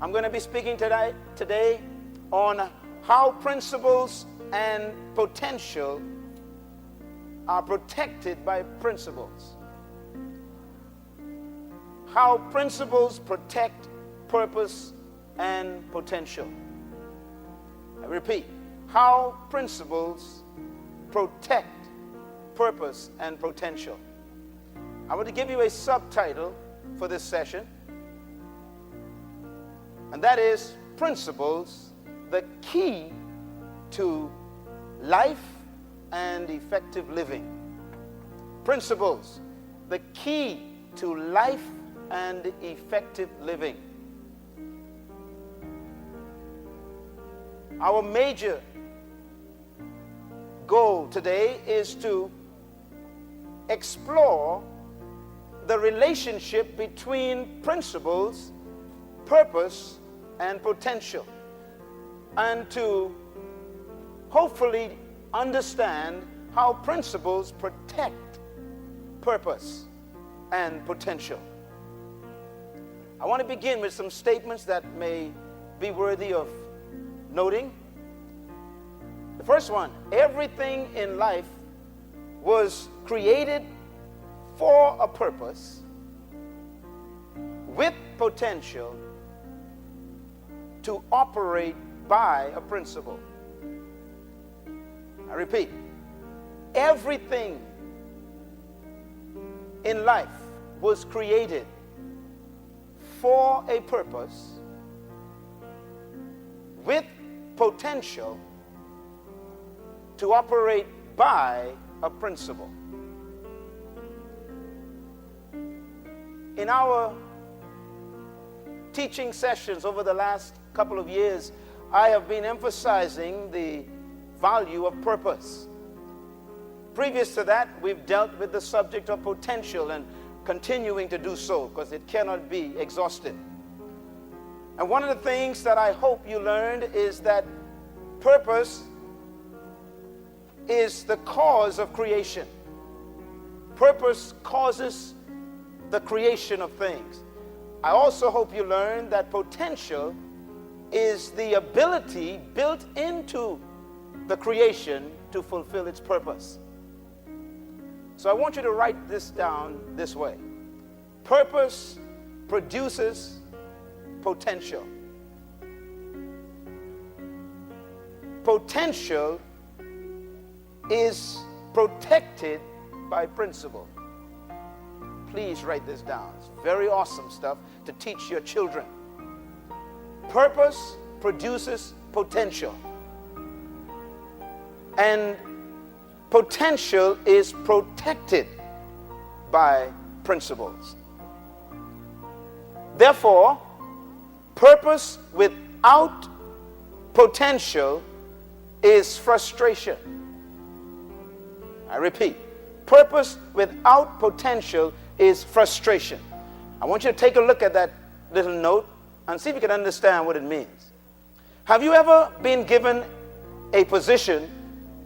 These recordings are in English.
I'm going to be speaking today on how principles and potential are protected by principles. How principles protect purpose and potential. I repeat, how principles protect purpose and potential. I want to give you a subtitle for this session, and that is Principles, the Key to Life and Effective Living. Principles, the key to life and effective living. Our major goal today is to explore the relationship between principles, purpose, and potential, and to hopefully understand how principles protect purpose and potential. I want to begin with some statements that may be worthy of noting. The first one, everything in life was created for a purpose with potential to operate by a principle. I repeat, everything in life was created for a purpose with potential to operate by a principle. In our teaching sessions over the last couple of years, I have been emphasizing the value of purpose. Previous to that, we've dealt with the subject of potential and continuing to do so because it cannot be exhausted. And one of the things that I hope you learned is that purpose is the cause of creation. Purpose causes the creation of things. I also hope you learned that potential is the ability built into the creation to fulfill its purpose. So I want you to write this down this way. Purpose produces potential. Potential is protected by principle. Please write this down. It's very awesome stuff to teach your children. Purpose produces potential. And potential is protected by principles. Therefore, purpose without potential is frustration. I repeat, purpose without potential is frustration. I want you to take a look at that little note and see if you can understand what it means. Have you ever been given a position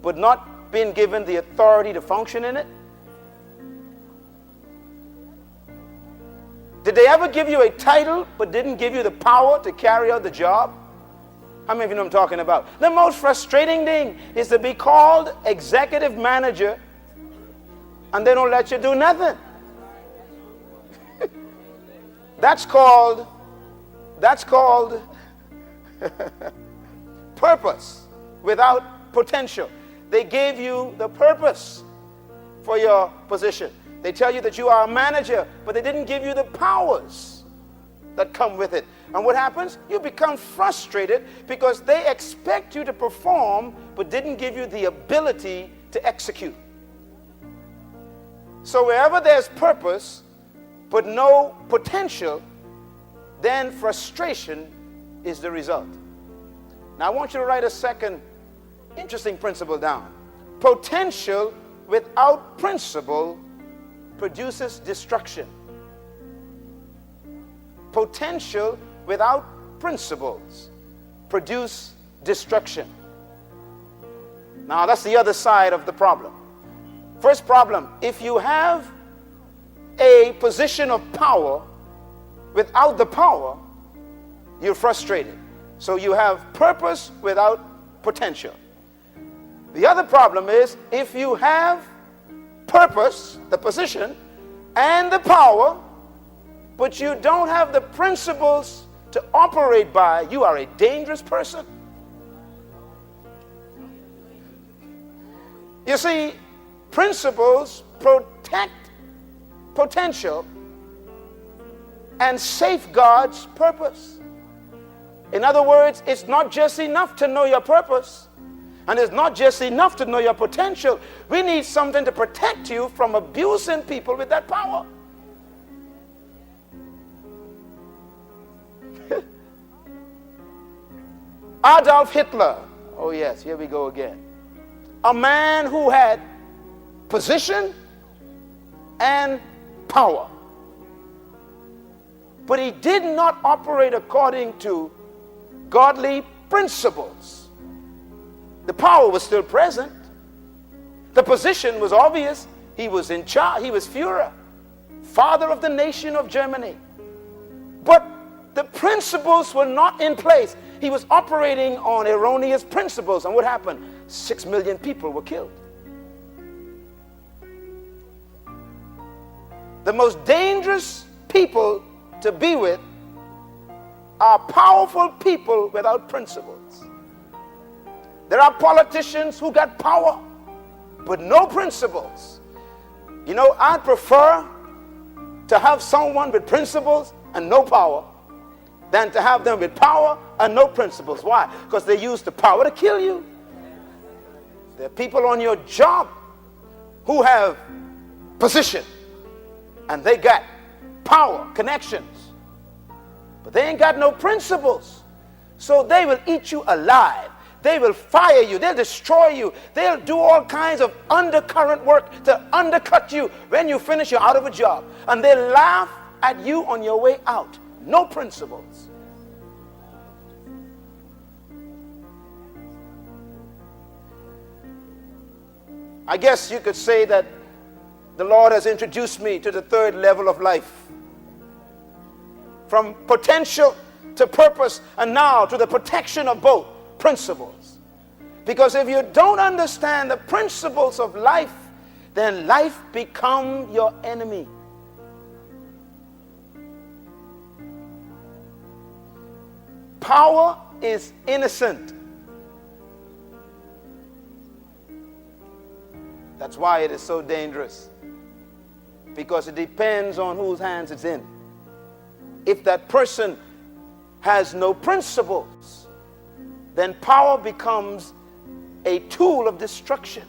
but not been given the authority to function in it? Did they ever give you a title but didn't give you the power to carry out the job? How many of you know what I'm talking about? The most frustrating thing is to be called executive manager and they don't let you do nothing. That's called purpose without potential. They gave you the purpose for your position. They tell you that you are a manager, but they didn't give you the powers that come with it. And what happens? You become frustrated because they expect you to perform, but didn't give you the ability to execute. So wherever there's purpose, but no potential, then frustration is the result. Now I want you to write a second interesting principle down. Potential without principle produces destruction. Potential without principles produce destruction. Now that's the other side of the problem. First problem, if you have a position of power without the power, you're frustrated. So you have purpose without potential. The other problem is if you have purpose, the position, and the power, but you don't have the principles to operate by, you are a dangerous person. You see, principles protect potential and safeguards purpose. In other words, it's not just enough to know your purpose, and it's not just enough to know your potential. We need something to protect you from abusing people with that power. Adolf Hitler, oh yes, here we go again. A man who had position and power. But he did not operate according to godly principles. The power was still present. The position was obvious. He was in charge. He was Führer, father of the nation of Germany. But the principles were not in place. He was operating on erroneous principles. And what happened? 6 million people were killed. The most dangerous people to be with are powerful people without principles. There are politicians who got power, but no principles. You know, I'd prefer to have someone with principles and no power than to have them with power and no principles. Why? Because they use the power to kill you. There are people on your job who have position and they got power, connections, but they ain't got no principles. So they will eat you alive. They will fire you. They'll destroy you. They'll do all kinds of undercurrent work to undercut you. When you finish, you're out of a job. And they laugh at you on your way out. No principles. I guess you could say that the Lord has introduced me to the third level of life. From potential to purpose, and now to the protection of both principles. Because if you don't understand the principles of life, then life becomes your enemy. Power is innocent. That's why it is so dangerous. Because it depends on whose hands it's in. If that person has no principles, then power becomes a tool of destruction.